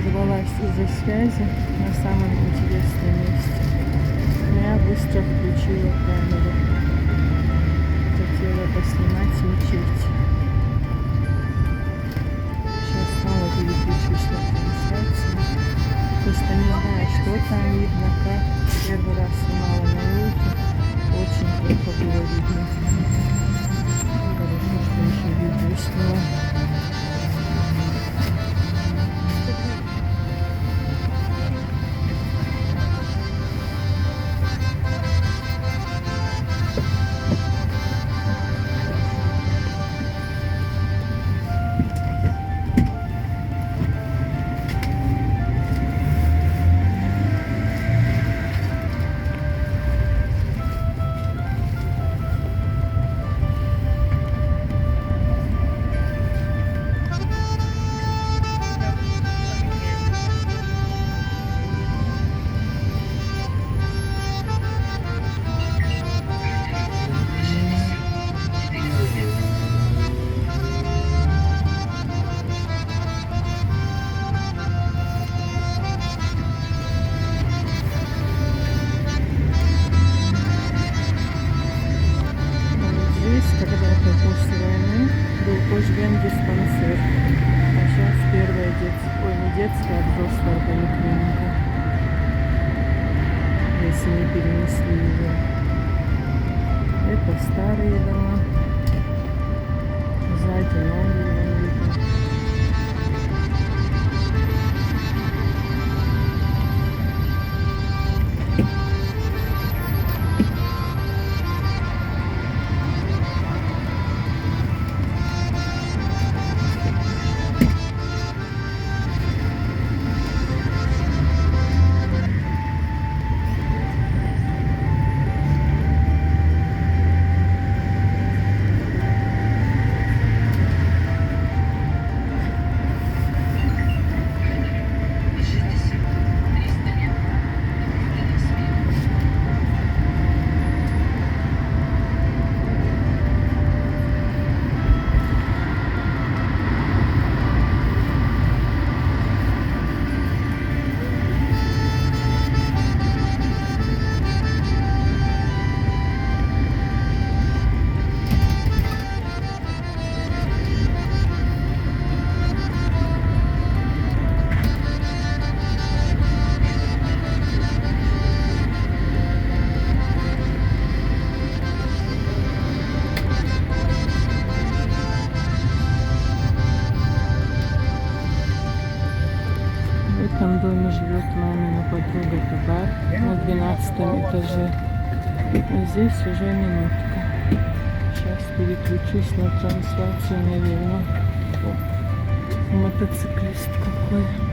Прервалась из-за связи на самом интересном месте. Но я быстро включила камеру. Хотела поснимать мечеть. Сейчас снова переключусь на трансляцию. Просто не знаю, что там видно, как. Первый раз снимала на ноутбуке. Очень плохо было видно. Хорошо, что еще видео сняла. Когда-то после войны был кожген-диспансер, а сейчас первая детская, ой, не детская, а взрослая поликлиника, если не перенесли ее. Это старые дома, сзади новые вон видно. В этом доме живет мамина подруга Табар на 12-м этаже. А здесь уже минутка. Сейчас переключусь на трансляцию, наверное. О, мотоциклист какой.